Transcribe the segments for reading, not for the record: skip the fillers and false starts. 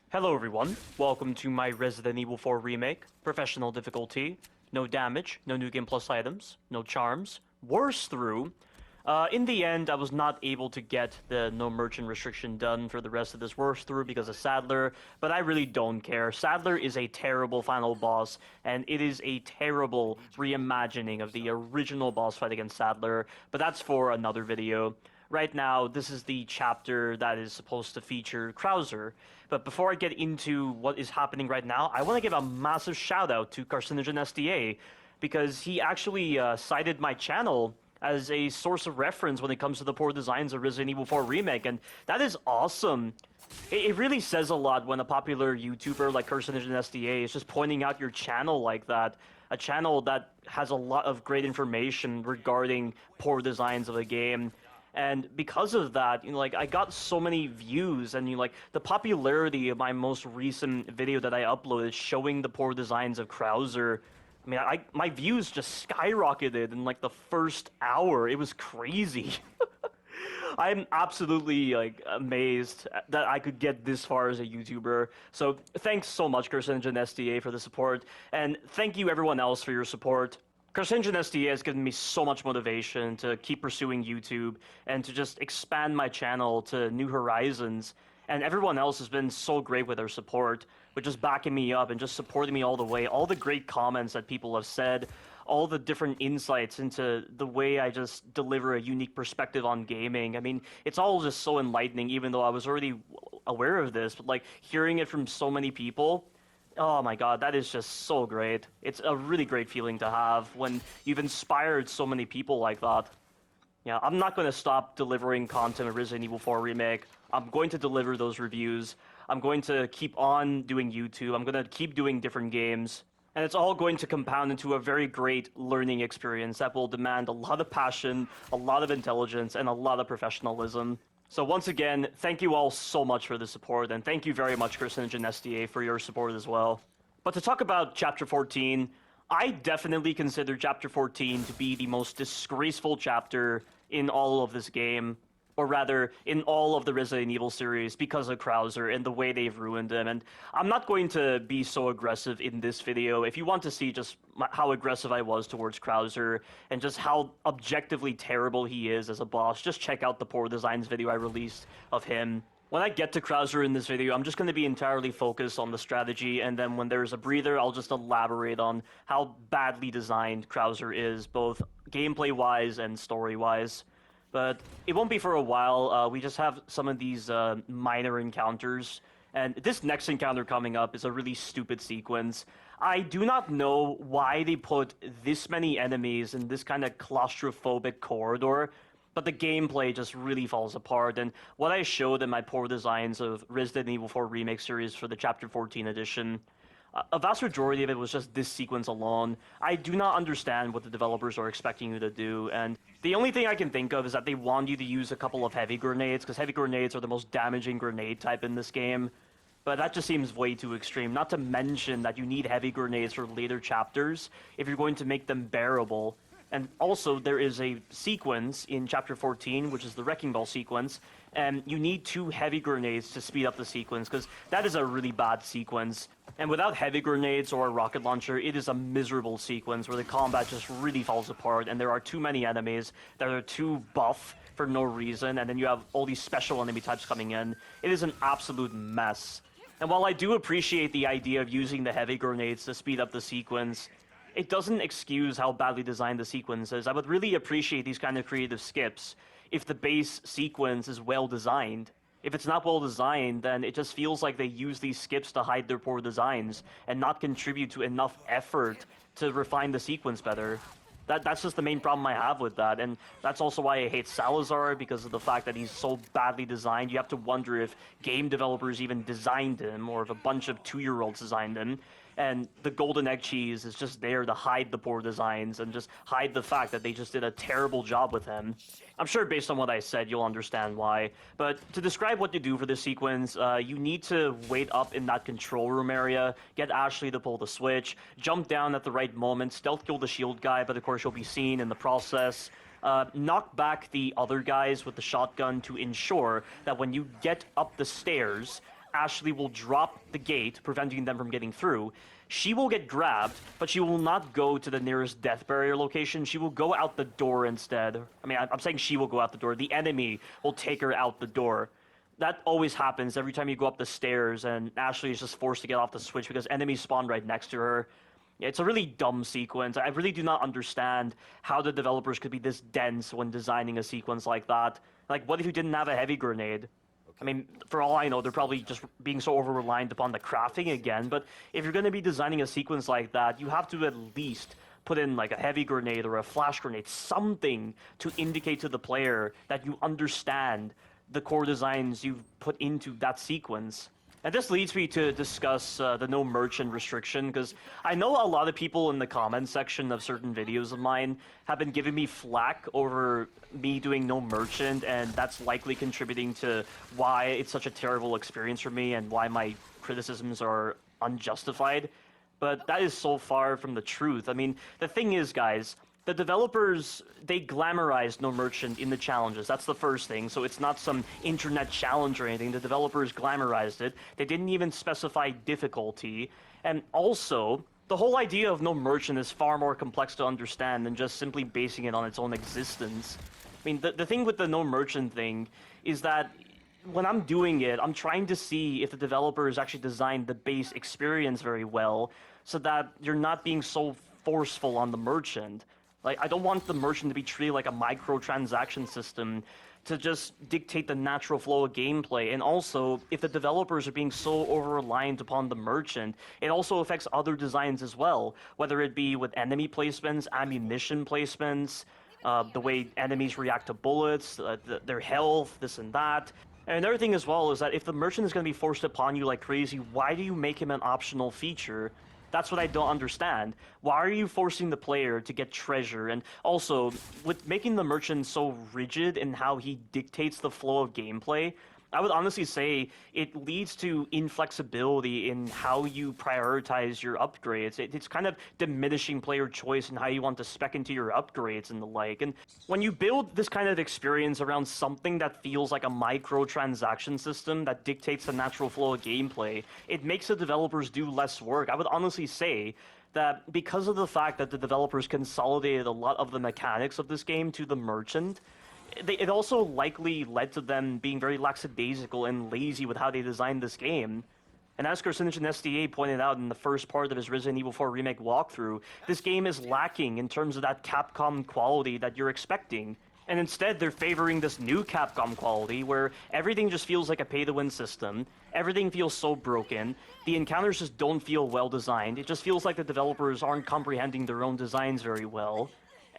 Hello everyone, welcome to my Resident Evil 4 Remake, Professional difficulty, no damage, no New Game Plus items, no charms, worse through. In the end, I was not able to get the no merchant restriction done for the rest of this worse through because of Sadler, but I really don't care. Sadler is a terrible final boss, and it is a terrible reimagining of the original boss fight against Sadler, but that's for another video. Right now, this is the chapter that is supposed to feature Krauser. But before I get into what is happening right now, I want to give a massive shout out to Carcinogen SDA because he actually cited my channel as a source of reference when it comes to the poor designs of Resident Evil 4 Remake, and that is awesome. It really says a lot when a popular YouTuber like Carcinogen SDA is just pointing out your channel like that. A channel that has a lot of great information regarding poor designs of the game. And because of that, like, I got so many views, and, like, the popularity of my most recent video that I uploaded showing the poor designs of Krauser, I mean, my views just skyrocketed in, like, the first hour. It was crazy. I'm absolutely, like, amazed that I could get this far as a YouTuber. So, thanks so much, Carcinogen SDA, for the support, and thank you everyone else for your support. Carcinogen SDA has given me so much motivation to keep pursuing YouTube and to just expand my channel to new horizons. And everyone else has been so great with their support, with just backing me up and just supporting me all the way. All the great comments that people have said, all the different insights into the way I just deliver a unique perspective on gaming. I mean, it's all just so enlightening, even though I was already aware of this. But, like, hearing it from so many people, oh my god, that is just so great. It's a really great feeling to have when you've inspired so many people like that. Yeah, I'm not going to stop delivering content of Resident Evil 4 Remake. I'm going to deliver those reviews. I'm going to keep on doing YouTube. I'm going to keep doing different games. And it's all going to compound into a very great learning experience that will demand a lot of passion, a lot of intelligence, and a lot of professionalism. So once again, thank you all so much for the support, and thank you very much, Carcinogen SDA, for your support as well. But to talk about Chapter 14, I definitely consider Chapter 14 to be the most disgraceful chapter in all of this game, or rather, in all of the Resident Evil series, because of Krauser and the way they've ruined him. And I'm not going to be so aggressive in this video. If you want to see just how aggressive I was towards Krauser, and just how objectively terrible he is as a boss, just check out the Poor Designs video I released of him. When I get to Krauser in this video, I'm just going to be entirely focused on the strategy, and then when there's a breather, I'll just elaborate on how badly designed Krauser is, both gameplay-wise and story-wise. But it won't be for a while. We just have some of these minor encounters. And this next encounter coming up is a really stupid sequence. I do not know why they put this many enemies in this kind of claustrophobic corridor, but the gameplay just really falls apart. And what I showed in my poor designs of Resident Evil 4 Remake series for the Chapter 14 edition, a vast majority of it was just this sequence alone. I do not understand what the developers are expecting you to do, and the only thing I can think of is that they want you to use a couple of heavy grenades, because heavy grenades are the most damaging grenade type in this game. But that just seems way too extreme, not to mention that you need heavy grenades for later chapters if you're going to make them bearable. And also, there is a sequence in Chapter 14, which is the Wrecking Ball sequence, and you need 2 heavy grenades to speed up the sequence, because that is a really bad sequence. And without heavy grenades or a rocket launcher, it is a miserable sequence where the combat just really falls apart, and there are too many enemies that are too buff for no reason, and then you have all these special enemy types coming in. It is an absolute mess. And while I do appreciate the idea of using the heavy grenades to speed up the sequence, it doesn't excuse how badly designed the sequence is. I would really appreciate these kind of creative skips if the base sequence is well designed. If it's not well designed, then it just feels like they use these skips to hide their poor designs and not contribute to enough effort to refine the sequence better. That's just the main problem I have with that, and that's also why I hate Salazar, because of the fact that he's so badly designed. You have to wonder if game developers even designed him, or if a bunch of 2-year-olds designed him. And the golden egg cheese is just there to hide the poor designs and just hide the fact that they just did a terrible job with him. I'm sure based on what I said, you'll understand why. But to describe what you do for this sequence, you need to wait up in that control room area, get Ashley to pull the switch, jump down at the right moment, stealth kill the shield guy, but of course you'll be seen in the process. Knock back the other guys with the shotgun to ensure that when you get up the stairs, Ashley will drop the gate, preventing them from getting through. She will get grabbed, but she will not go to the nearest death barrier location. She will go out the door instead. I mean, I'm saying she will go out the door. The enemy will take her out the door. That always happens every time you go up the stairs, and Ashley is just forced to get off the switch because enemies spawn right next to her. It's a really dumb sequence. I really do not understand how the developers could be this dense when designing a sequence like that. Like, what if you didn't have a heavy grenade? I mean, for all I know, they're probably just being so over-reliant upon the crafting again, but if you're going to be designing a sequence like that, you have to at least put in like a heavy grenade or a flash grenade, something to indicate to the player that you understand the core designs you've put into that sequence. And this leads me to discuss the no merchant restriction, because I know a lot of people in the comments section of certain videos of mine have been giving me flack over me doing no merchant, and that's likely contributing to why it's such a terrible experience for me and why my criticisms are unjustified. But that is so far from the truth. I mean, the thing is, guys, the developers, they glamorized no merchant in the challenges. That's the first thing. So it's not some internet challenge or anything. The developers glamorized it. They didn't even specify difficulty. And also, the whole idea of no merchant is far more complex to understand than just simply basing it on its own existence. I mean, the thing with the no merchant thing is that when I'm doing it, I'm trying to see if the developers actually designed the base experience very well so that you're not being so forceful on the merchant. Like, I don't want the merchant to be treated like a microtransaction system to just dictate the natural flow of gameplay. And also, if the developers are being so over-reliant upon the merchant, it also affects other designs as well, whether it be with enemy placements, ammunition placements, the way enemies react to bullets, their health, this and that. And another thing as well is that if the merchant is going to be forced upon you like crazy, why do you make him an optional feature? That's what I don't understand. Why are you forcing the player to get treasure? And also, with making the merchant so rigid in how he dictates the flow of gameplay, I would honestly say it leads to inflexibility in how you prioritize your upgrades. It's kind of diminishing player choice in how you want to spec into your upgrades and the like. And when you build this kind of experience around something that feels like a microtransaction system that dictates the natural flow of gameplay, it makes the developers do less work. I would honestly say that because of the fact that the developers consolidated a lot of the mechanics of this game to the merchant, it also likely led to them being very lackadaisical and lazy with how they designed this game. And as Carcinogen SDA pointed out in the first part of his Resident Evil 4 Remake walkthrough, this game is lacking in terms of that Capcom quality that you're expecting. And instead, they're favoring this new Capcom quality where everything just feels like a pay-to-win system, everything feels so broken, the encounters just don't feel well designed, it just feels like the developers aren't comprehending their own designs very well.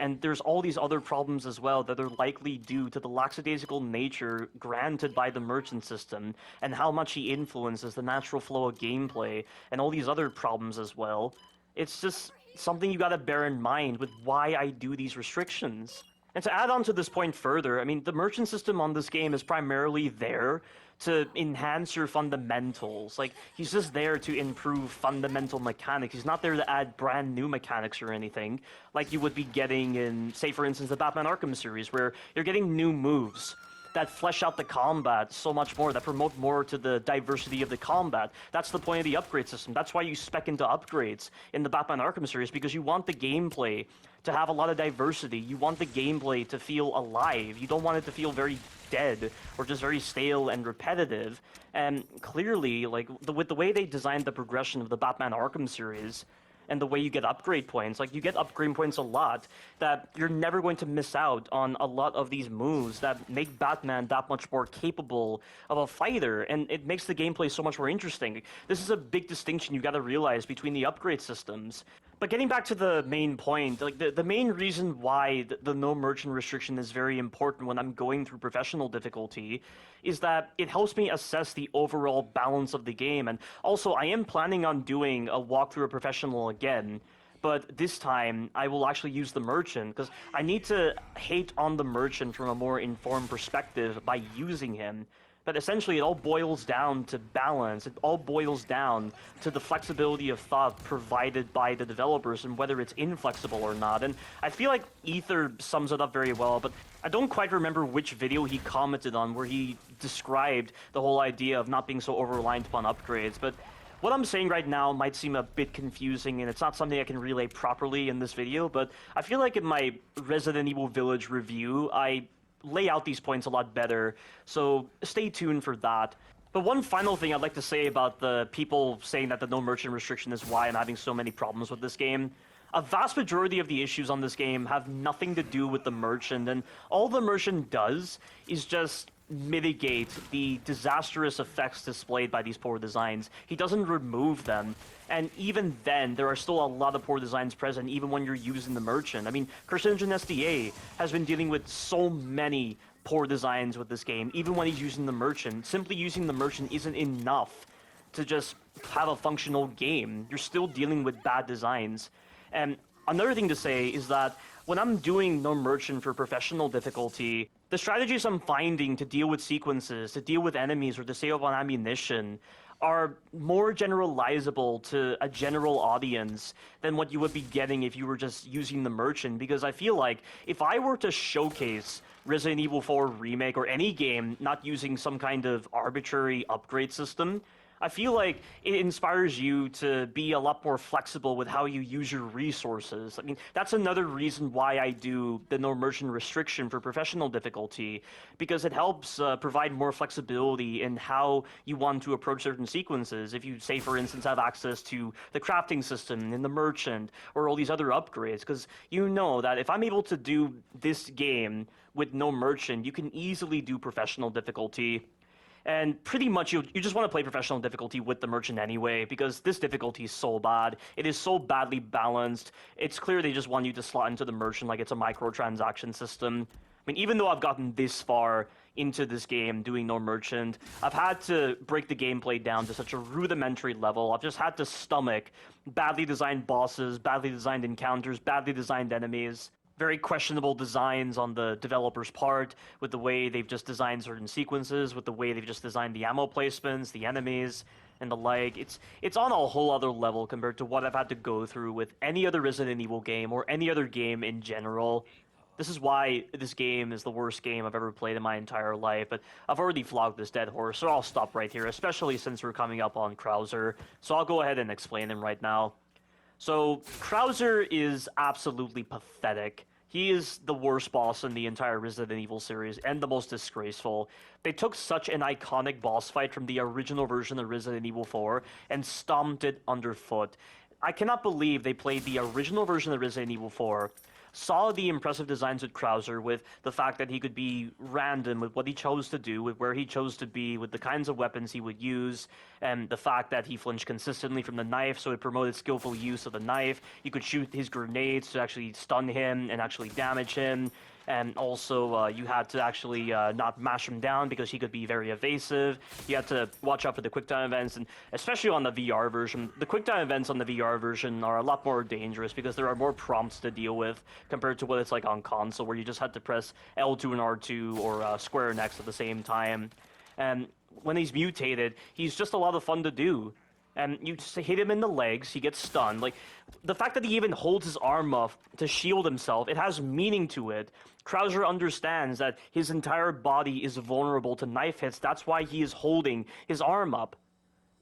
And there's all these other problems as well that are likely due to the lackadaisical nature granted by the merchant system and how much he influences the natural flow of gameplay and all these other problems as well. It's just something you gotta bear in mind with why I do these restrictions. And to add on to this point further, I mean, the merchant system on this game is primarily there to enhance your fundamentals. Like, he's just there to improve fundamental mechanics. He's not there to add brand new mechanics or anything, like you would be getting in, say, for instance, the Batman Arkham series, where you're getting new moves that flesh out the combat so much more, that promote more to the diversity of the combat. That's the point of the upgrade system. That's why you spec into upgrades in the Batman Arkham series, because you want the gameplay to have a lot of diversity. You want the gameplay to feel alive. You don't want it to feel very dead or just very stale and repetitive. And clearly, like, with the way they designed the progression of the Batman Arkham series, and the way you get upgrade points, like, you get upgrade points a lot, that you're never going to miss out on a lot of these moves that make Batman that much more capable of a fighter, and it makes the gameplay so much more interesting. This is a big distinction you gotta realize between the upgrade systems. But getting back to the main point, like, the main reason why the no merchant restriction is very important when I'm going through professional difficulty is that it helps me assess the overall balance of the game. And also, I am planning on doing a walkthrough of professional again, but this time I will actually use the merchant, because I need to hate on the merchant from a more informed perspective by using him. But essentially, it all boils down to balance. It all boils down to the flexibility of thought provided by the developers and whether it's inflexible or not. And I feel like Ether sums it up very well, but I don't quite remember which video he commented on where he described the whole idea of not being so over-reliant upon upgrades. But what I'm saying right now might seem a bit confusing, and it's not something I can relay properly in this video, but I feel like in my Resident Evil Village review, I lay out these points a lot better, so stay tuned for that. But one final thing I'd like to say about the people saying that the no merchant restriction is why I'm having so many problems with this game. A vast majority of the issues on this game have nothing to do with the merchant, and all the merchant does is just mitigate the disastrous effects displayed by these poor designs. He doesn't remove them, and even then, there are still a lot of poor designs present, even when you're using the merchant. I mean, Carcinogen SDA has been dealing with so many poor designs with this game, even when he's using the merchant. Simply using the merchant isn't enough to just have a functional game. You're still dealing with bad designs. And another thing to say is that when I'm doing no merchant for professional difficulty, the strategies I'm finding to deal with sequences, to deal with enemies, or to save on ammunition are more generalizable to a general audience than what you would be getting if you were just using the merchant, because I feel like if I were to showcase Resident Evil 4 Remake or any game not using some kind of arbitrary upgrade system, I feel like it inspires you to be a lot more flexible with how you use your resources. I mean, that's another reason why I do the no merchant restriction for professional difficulty, because it helps provide more flexibility in how you want to approach certain sequences. If you, say, for instance, have access to the crafting system in the merchant or all these other upgrades, because you know that if I'm able to do this game with no merchant, you can easily do professional difficulty. And pretty much you just want to play professional difficulty with the merchant anyway, because this difficulty is so bad. It is so badly balanced. It's clear they just want you to slot into the merchant like it's a microtransaction system. I mean, even though I've gotten this far into this game doing no merchant, I've had to break the gameplay down to such a rudimentary level. I've just had to stomach badly designed bosses, badly designed encounters, badly designed enemies. Very questionable designs on the developer's part, with the way they've just designed certain sequences, with the way they've just designed the ammo placements, the enemies, and the like. It's on a whole other level compared to what I've had to go through with any other Resident Evil game or any other game in general. This is why this game is the worst game I've ever played in my entire life, but I've already flogged this dead horse, so I'll stop right here, especially since we're coming up on Krauser, so I'll go ahead and explain him right now. So, Krauser is absolutely pathetic. He is the worst boss in the entire Resident Evil series, and the most disgraceful. They took such an iconic boss fight from the original version of Resident Evil 4 and stomped it underfoot. I cannot believe they played the original version of Resident Evil 4, saw the impressive designs with Krauser, with the fact that he could be random with what he chose to do, with where he chose to be, with the kinds of weapons he would use, and the fact that he flinched consistently from the knife, so it promoted skillful use of the knife. You could shoot his grenades to actually stun him and actually damage him. And also, you had to actually not mash him down because he could be very evasive. You had to watch out for the quicktime events, and especially on the VR version. The quicktime events on the VR version are a lot more dangerous because there are more prompts to deal with compared to what it's like on console, where you just had to press L2 and R2 or square and X at the same time. And when he's mutated, he's just a lot of fun to do. And you just hit him in the legs, he gets stunned. Like, the fact that he even holds his arm up to shield himself, it has meaning to it. Krauser understands that his entire body is vulnerable to knife hits. That's why he is holding his arm up.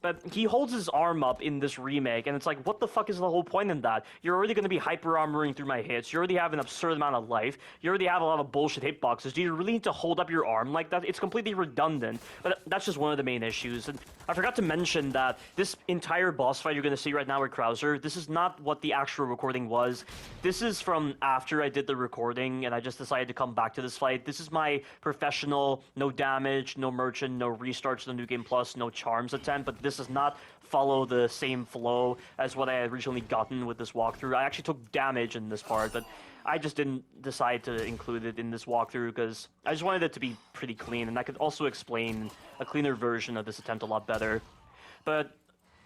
But he holds his arm up in this remake, and it's like, what the fuck is the whole point in that? You're already going to be hyper-armoring through my hits. You already have an absurd amount of life. You already have a lot of bullshit hitboxes. Do you really need to hold up your arm like that? It's completely redundant. But that's just one of the main issues. And I forgot to mention that this entire boss fight you're going to see right now with Krauser, this is not what the actual recording was. This is from after I did the recording, and I just decided to come back to this fight. This is my professional, no damage, no merchant, no restarts, no new game plus, no charms attempt, but this does not follow the same flow as what I had originally gotten with this walkthrough. I actually took damage in this part, but I just didn't decide to include it in this walkthrough because I just wanted it to be pretty clean, and I could also explain a cleaner version of this attempt a lot better. But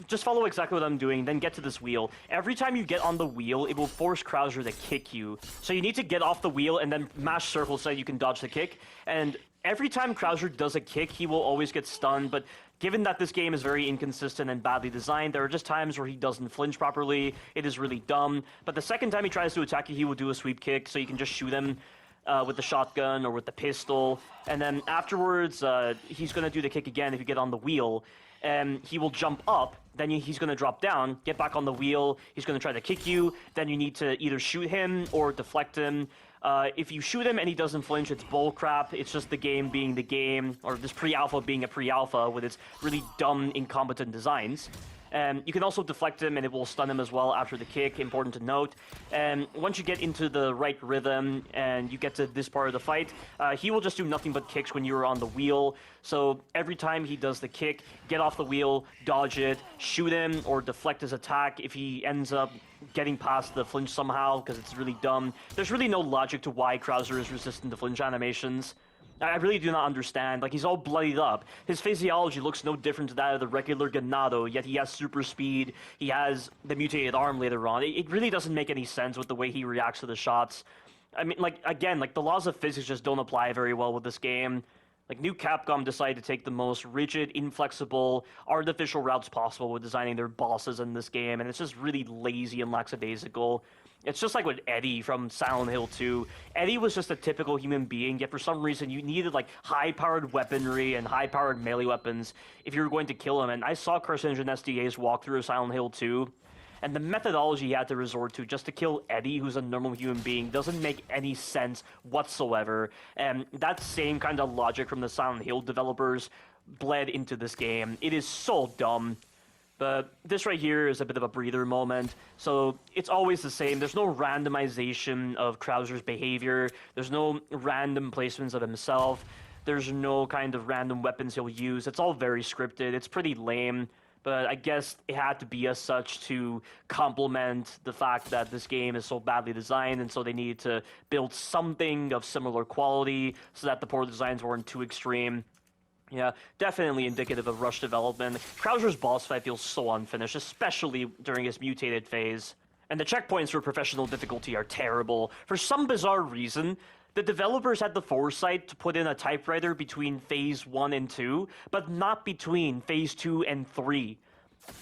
just follow exactly what I'm doing, then get to this wheel. Every time you get on the wheel, it will force Krauser to kick you. So you need to get off the wheel and then mash circle so you can dodge the kick. And every time Krauser does a kick, he will always get stunned, but given that this game is very inconsistent and badly designed, there are just times where he doesn't flinch properly. It is really dumb. But the second time he tries to attack you, he will do a sweep kick, so you can just shoot him with the shotgun or with the pistol. And then afterwards, he's going to do the kick again if you get on the wheel. And he will jump up, then he's going to drop down, get back on the wheel, he's going to try to kick you, then you need to either shoot him or deflect him. If you shoot him and he doesn't flinch, it's bullcrap. It's just the game being the game, or this pre-alpha being a pre-alpha with its really dumb, incompetent designs. You can also deflect him and it will stun him as well after the kick, important to note. And once you get into the right rhythm and you get to this part of the fight, he will just do nothing but kicks when you're on the wheel. So every time he does the kick, get off the wheel, dodge it, shoot him, or deflect his attack if he ends up getting past the flinch somehow, because it's really dumb. There's really no logic to why Krauser is resistant to flinch animations. I really do not understand. Like, he's all bloodied up. His physiology looks no different to that of the regular Ganado, yet he has super speed, he has the mutated arm later on. It really doesn't make any sense with the way he reacts to the shots. I mean, like, again, like, the laws of physics just don't apply very well with this game. Like, New Capcom decided to take the most rigid, inflexible, artificial routes possible with designing their bosses in this game, and it's just really lazy and lackadaisical. It's just like with Eddie from Silent Hill 2. Eddie was just a typical human being, yet for some reason you needed like high-powered weaponry and high-powered melee weapons if you were going to kill him. And I saw Carcinogen SDA's walkthrough of Silent Hill 2, and the methodology he had to resort to just to kill Eddie, who's a normal human being, doesn't make any sense whatsoever. And that same kind of logic from the Silent Hill developers bled into this game. It is so dumb. But this right here is a bit of a breather moment, so it's always the same. There's no randomization of Krauser's behavior. There's no random placements of himself. There's no kind of random weapons he'll use. It's all very scripted. It's pretty lame, but I guess it had to be as such to complement the fact that this game is so badly designed, and so they needed to build something of similar quality so that the poor designs weren't too extreme. Yeah, definitely indicative of rushed development. Krauser's boss fight feels so unfinished, especially during his mutated phase. And the checkpoints for professional difficulty are terrible. For some bizarre reason, the developers had the foresight to put in a typewriter between Phase 1 and 2, but not between Phase 2 and 3.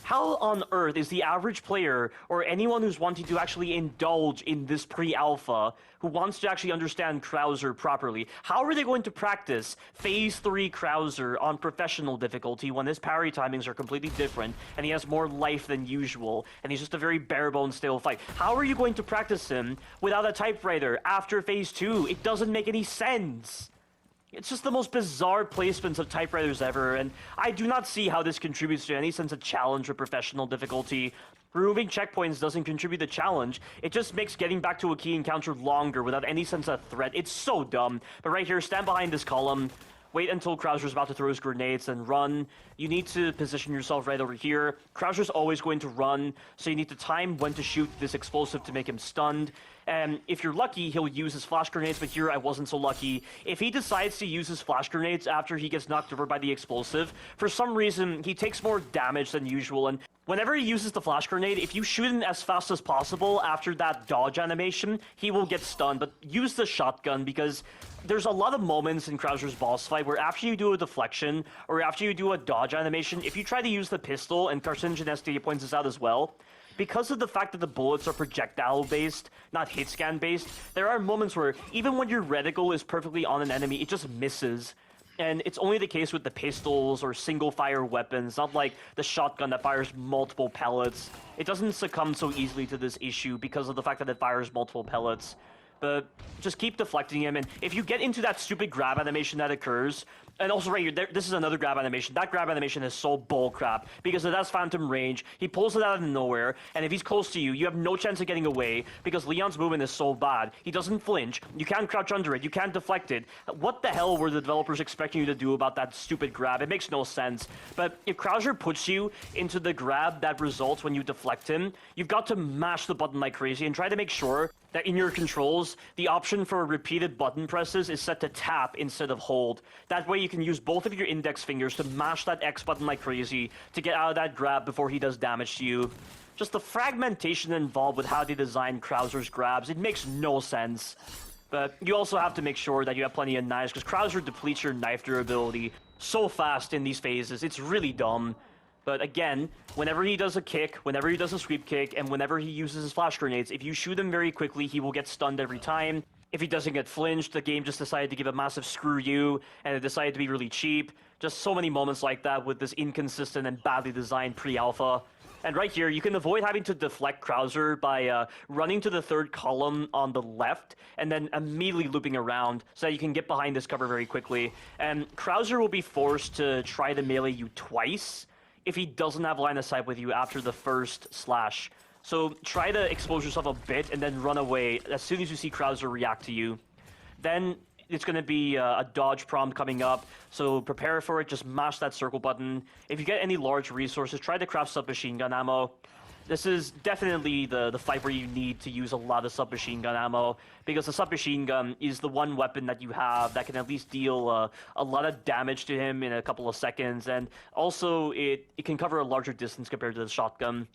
How on earth is the average player, or anyone who's wanting to actually indulge in this pre-alpha, who wants to actually understand Krauser properly, how are they going to practice Phase 3 Krauser on professional difficulty when his parry timings are completely different, and he has more life than usual, and he's just a very bare-bones stale fight? How are you going to practice him without a typewriter after Phase 2? It doesn't make any sense. It's just the most bizarre placements of typewriters ever, and I do not see how this contributes to any sense of challenge or professional difficulty. Removing checkpoints doesn't contribute to challenge. It just makes getting back to a key encounter longer without any sense of threat. It's so dumb. But right here, stand behind this column. Wait until Krauser's about to throw his grenades and run. You need to position yourself right over here. Krauser's always going to run, so you need to time when to shoot this explosive to make him stunned. And if you're lucky, he'll use his flash grenades, but here I wasn't so lucky. If he decides to use his flash grenades after he gets knocked over by the explosive, for some reason, he takes more damage than usual, and whenever he uses the flash grenade, if you shoot him as fast as possible after that dodge animation, he will get stunned, but use the shotgun because there's a lot of moments in Krauser's boss fight where after you do a deflection or after you do a dodge animation, if you try to use the pistol, and Carcinogen SDA points this out as well, because of the fact that the bullets are projectile-based, not hit-scan-based, there are moments where even when your reticle is perfectly on an enemy, it just misses. And it's only the case with the pistols or single-fire weapons, not like the shotgun that fires multiple pellets. It doesn't succumb so easily to this issue because of the fact that it fires multiple pellets. But just keep deflecting him, and if you get into that stupid grab animation that occurs, and also right here, this is another grab animation. That grab animation is so bullcrap because it has phantom range. He pulls it out of nowhere, and if he's close to you, you have no chance of getting away because Leon's movement is so bad. He doesn't flinch. You can't crouch under it. You can't deflect it. What the hell were the developers expecting you to do about that stupid grab? It makes no sense. But if Krauser puts you into the grab that results when you deflect him, you've got to mash the button like crazy and try to make sure that in your controls, the option for repeated button presses is set to tap instead of hold. That way you can use both of your index fingers to mash that X button like crazy to get out of that grab before he does damage to you. Just the fragmentation involved with how they design Krauser's grabs, it makes no sense. But you also have to make sure that you have plenty of knives, because Krauser depletes your knife durability so fast in these phases. It's really dumb. But again, whenever he does a kick, whenever he does a sweep kick, and whenever he uses his flash grenades, if you shoot him very quickly, he will get stunned every time. If he doesn't get flinched, the game just decided to give a massive screw you, and it decided to be really cheap. Just so many moments like that with this inconsistent and badly designed pre-alpha. And right here, you can avoid having to deflect Krauser by running to the third column on the left and then immediately looping around so that you can get behind this cover very quickly. And Krauser will be forced to try to melee you twice if he doesn't have line of sight with you after the first slash. So try to expose yourself a bit and then run away as soon as you see Krauser react to you. Then it's going to be a dodge prompt coming up, so prepare for it. Just mash that circle button. If you get any large resources, try to craft submachine gun ammo. This is definitely the fight where you need to use a lot of submachine gun ammo, because the submachine gun is the one weapon that you have that can at least deal a lot of damage to him in a couple of seconds, and also it can cover a larger distance compared to the shotgun.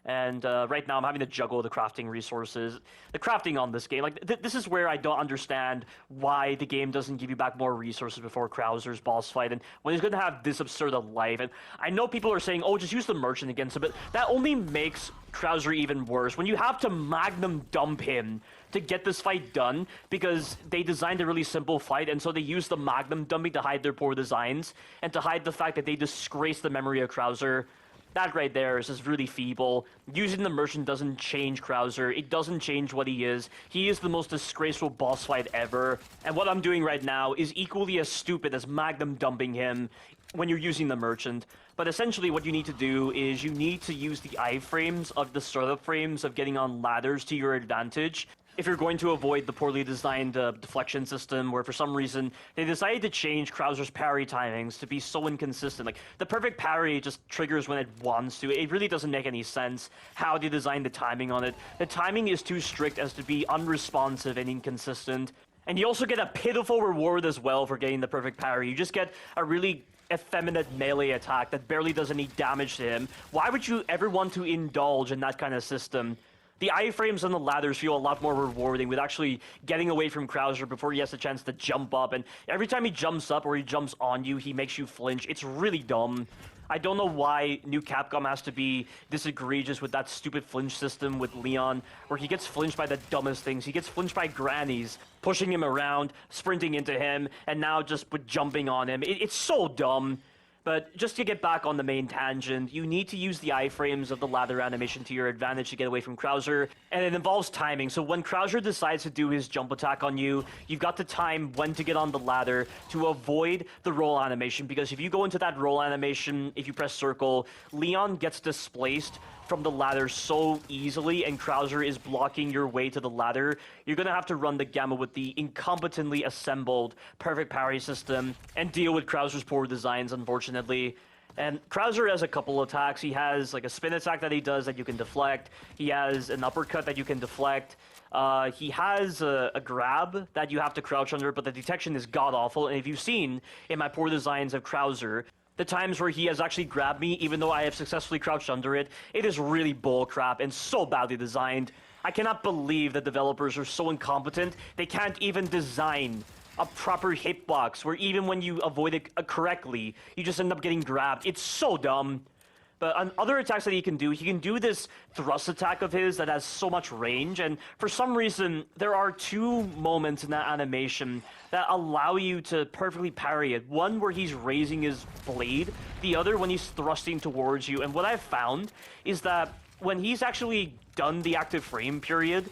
And right now I'm having to juggle the crafting resources. The crafting on this game, like, this is where I don't understand why the game doesn't give you back more resources before Krauser's boss fight, and when he's going to have this absurd of life. And I know people are saying, oh, just use the merchant against him, but that only makes Krauser even worse. When you have to magnum dump him to get this fight done, because they designed a really simple fight, and so they use the magnum dumping to hide their poor designs, and to hide the fact that they disgrace the memory of Krauser. That right there is just really feeble. Using the merchant doesn't change Krauser. It doesn't change what he is. He is the most disgraceful boss fight ever. And what I'm doing right now is equally as stupid as magnum dumping him when you're using the merchant. But essentially what you need to do is you need to use the iframes of the startup frames of getting on ladders to your advantage if you're going to avoid the poorly designed deflection system, where for some reason they decided to change Krauser's parry timings to be so inconsistent. Like, the perfect parry just triggers when it wants to. It really doesn't make any sense how they designed the timing on it. The timing is too strict as to be unresponsive and inconsistent. And you also get a pitiful reward as well for getting the perfect parry. You just get a really effeminate melee attack that barely does any damage to him. Why would you ever want to indulge in that kind of system? The iframes on the ladders feel a lot more rewarding with actually getting away from Krauser before he has a chance to jump up, and every time he jumps up or he jumps on you, he makes you flinch. It's really dumb. I don't know why new Capcom has to be this egregious with that stupid flinch system with Leon, where he gets flinched by the dumbest things. He gets flinched by grannies, pushing him around, sprinting into him, and now just with jumping on him. It's so dumb. But just to get back on the main tangent, you need to use the iframes of the ladder animation to your advantage to get away from Krauser, and it involves timing. So when Krauser decides to do his jump attack on you, you've got to time when to get on the ladder to avoid the roll animation, because if you go into that roll animation, if you press circle, Leon gets displaced from the ladder so easily, and Krauser is blocking your way to the ladder. You're gonna have to run the gamut with the incompetently assembled perfect parry system and deal with Krauser's poor designs, unfortunately. And Krauser has a couple attacks. He has like a spin attack that he does that you can deflect. He has an uppercut that you can deflect. He has a grab that you have to crouch under, but the detection is god-awful. And if you've seen in my poor designs of Krauser, the times where he has actually grabbed me, even though I have successfully crouched under it, it is really bullcrap and so badly designed. I cannot believe that developers are so incompetent, they can't even design a proper hitbox where even when you avoid it correctly, you just end up getting grabbed. It's so dumb. But on other attacks that he can do this thrust attack of his that has so much range, and for some reason, there are two moments in that animation that allow you to perfectly parry it. One where he's raising his blade, the other when he's thrusting towards you. And what I've found is that when he's actually done the active frame period,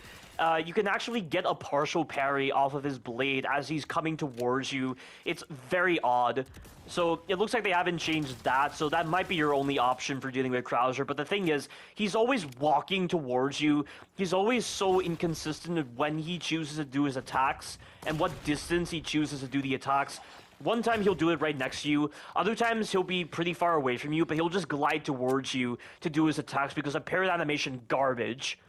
you can actually get a partial parry off of his blade as he's coming towards you. It's very odd. So it looks like they haven't changed that, so that might be your only option for dealing with Krauser. But the thing is, he's always walking towards you. He's always so inconsistent with when he chooses to do his attacks and what distance he chooses to do the attacks. One time he'll do it right next to you. Other times he'll be pretty far away from you, but he'll just glide towards you to do his attacks because of parry animation garbage.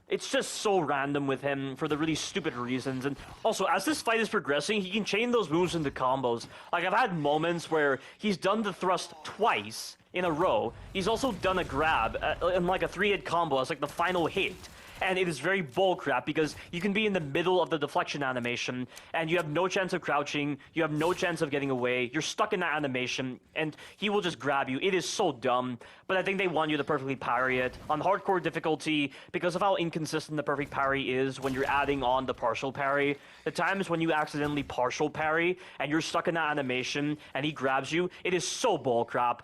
It's just so random with him for the really stupid reasons. And also, as this fight is progressing, he can chain those moves into combos. Like, I've had moments where he's done the thrust twice in a row. He's also done a grab in like a 3-hit combo as like the final hit. and it is very bullcrap because you can be in the middle of the deflection animation, and you have no chance of crouching, you have no chance of getting away, you're stuck in that animation, and he will just grab you. It is so dumb, but I think they want you to perfectly parry it. On hardcore difficulty, because of how inconsistent the perfect parry is when you're adding on the partial parry, the times when you accidentally partial parry, and you're stuck in that animation, and he grabs you, it is so bullcrap.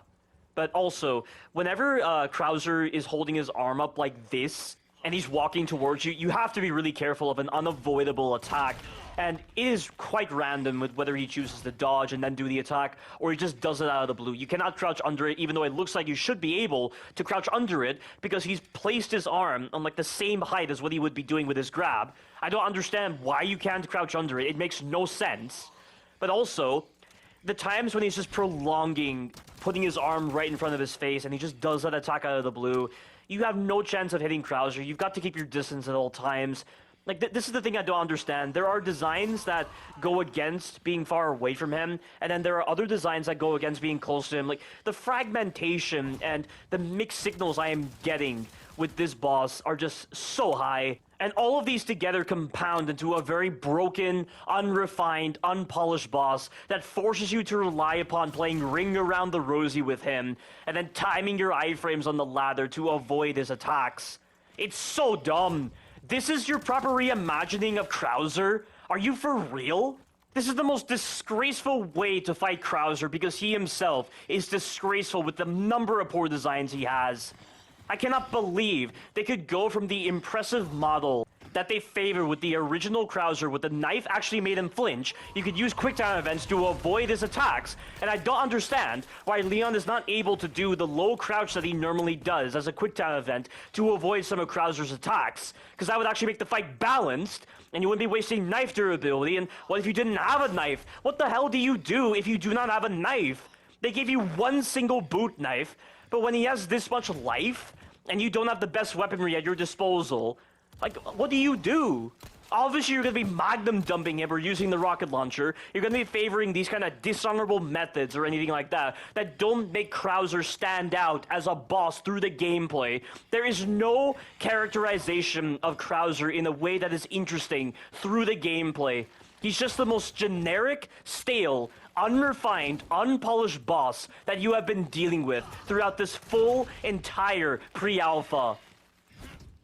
But also, whenever Krauser is holding his arm up like this, and he's walking towards you, you have to be really careful of an unavoidable attack. And it is quite random with whether he chooses to dodge and then do the attack, or he just does it out of the blue. You cannot crouch under it, even though it looks like you should be able to crouch under it, because he's placed his arm on like the same height as what he would be doing with his grab. I don't understand why you can't crouch under it. It makes no sense. But also, the times when he's just prolonging, putting his arm right in front of his face, and he just does that attack out of the blue, you have no chance of hitting Krauser. You've got to keep your distance at all times. Like, this is the thing I don't understand. There are designs that go against being far away from him, and then there are other designs that go against being close to him. Like, the fragmentation and the mixed signals I am getting with this boss are just so high. And all of these together compound into a very broken, unrefined, unpolished boss that forces you to rely upon playing Ring Around the Rosie with him, and then timing your iframes on the ladder to avoid his attacks. It's so dumb. This is your proper reimagining of Krauser? Are you for real? This is the most disgraceful way to fight Krauser because he himself is disgraceful with the number of poor designs he has. I cannot believe they could go from the impressive model that they favor with the original Krauser with the knife actually made him flinch. You could use quick time events to avoid his attacks, and I don't understand why Leon is not able to do the low crouch that he normally does as a quick time event to avoid some of Krauser's attacks, because that would actually make the fight balanced, and you wouldn't be wasting knife durability. And what if you didn't have a knife? What the hell do you do if you do not have a knife? They gave you one single boot knife, but when he has this much life, and you don't have the best weaponry at your disposal, like, what do you do? Obviously, you're going to be magnum dumping him or using the rocket launcher. You're going to be favoring these kind of dishonorable methods or anything like that that don't make Krauser stand out as a boss through the gameplay. There is no characterization of Krauser in a way that is interesting through the gameplay. He's just the most generic, stale, unrefined, unpolished boss that you have been dealing with throughout this full, entire pre-alpha.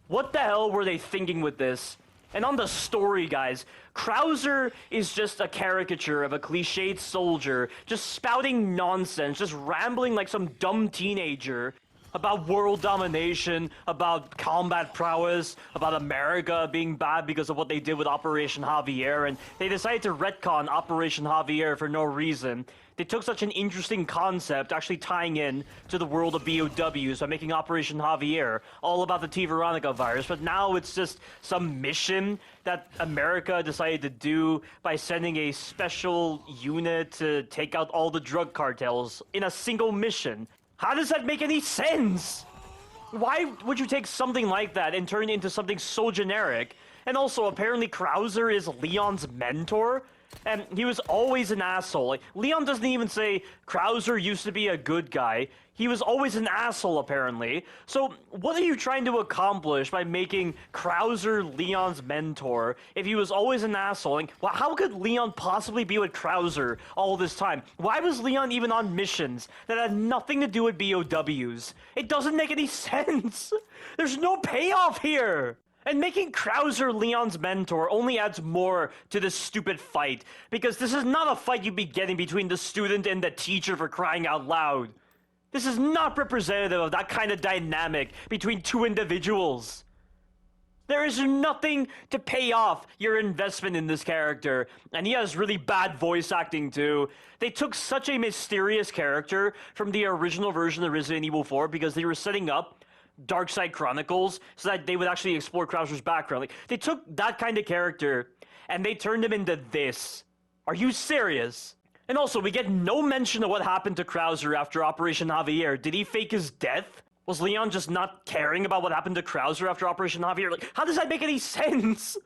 What the hell were they thinking with this? And on the story, guys, Krauser is just a caricature of a cliched soldier, just spouting nonsense, just rambling like some dumb teenager about world domination, about combat prowess, about America being bad because of what they did with Operation Javier, and they decided to retcon Operation Javier for no reason. They took such an interesting concept, actually tying in to the world of BOWs by making Operation Javier all about the T. Veronica virus, but now it's just some mission that America decided to do by sending a special unit to take out all the drug cartels in a single mission. How does that make any sense? Why would you take something like that and turn it into something so generic? And also, apparently Krauser is Leon's mentor, and he was always an asshole. Like, Leon doesn't even say Krauser used to be a good guy. He was always an asshole, apparently. So, what are you trying to accomplish by making Krauser Leon's mentor if he was always an asshole? Like, well, how could Leon possibly be with Krauser all this time? Why was Leon even on missions that had nothing to do with BOWs? It doesn't make any sense. There's no payoff here. And making Krauser Leon's mentor only adds more to this stupid fight, because this is not a fight you'd be getting between the student and the teacher, for crying out loud. This is not representative of that kind of dynamic between two individuals. There is nothing to pay off your investment in this character, and he has really bad voice acting too. They took such a mysterious character from the original version of Resident Evil 4 because they were setting up Dark Side Chronicles so that they would actually explore Krauser's background. Like, they took that kind of character and they turned him into this. Are you serious? And also, we get no mention of what happened to Krauser after Operation Javier. Did he fake his death? Was Leon just not caring about what happened to Krauser after Operation Javier? Like, how does that make any sense?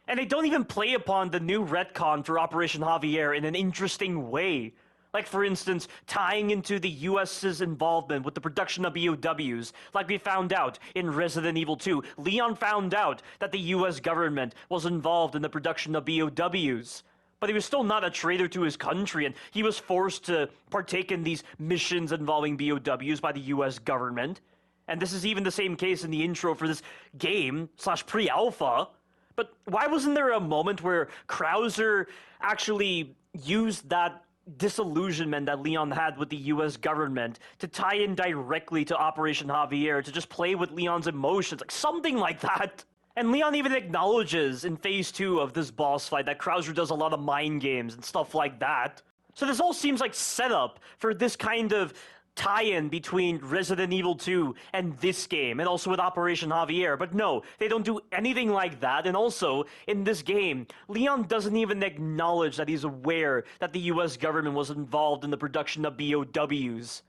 And they don't even play upon the new retcon for Operation Javier in an interesting way. Like, for instance, tying into the US's involvement with the production of BOWs, like we found out in Resident Evil 2. Leon found out that the US government was involved in the production of BOWs. But he was still not a traitor to his country, and he was forced to partake in these missions involving BOWs by the US government. And this is even the same case in the intro for this game, / pre-alpha. But why wasn't there a moment where Krauser actually used that disillusionment that Leon had with the US government to tie in directly to Operation Javier, to just play with Leon's emotions, like something like that? And Leon even acknowledges in Phase 2 of this boss fight that Krauser does a lot of mind games and stuff like that. So this all seems like setup for this kind of tie-in between Resident Evil 2 and this game, and also with Operation Javier. But no, they don't do anything like that. And also, in this game, Leon doesn't even acknowledge that he's aware that the US government was involved in the production of BOWs.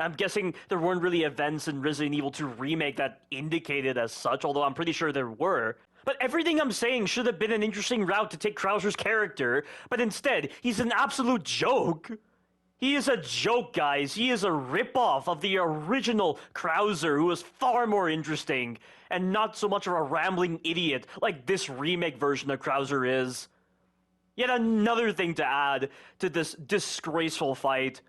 I'm guessing there weren't really events in Resident Evil 2 Remake that indicated as such, although I'm pretty sure there were. But everything I'm saying should have been an interesting route to take Krauser's character, but instead, he's an absolute joke. He is a joke, guys. He is a ripoff of the original Krauser, who was far more interesting, and not so much of a rambling idiot like this remake version of Krauser is. Yet another thing to add to this disgraceful fight.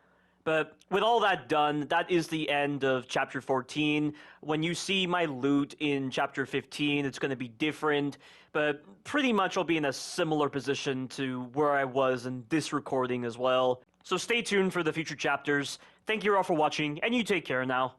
But with all that done, that is the end of Chapter 14. When you see my loot in Chapter 15, it's going to be different, but pretty much I'll be in a similar position to where I was in this recording as well. So stay tuned for the future chapters. Thank you all for watching, and you take care now.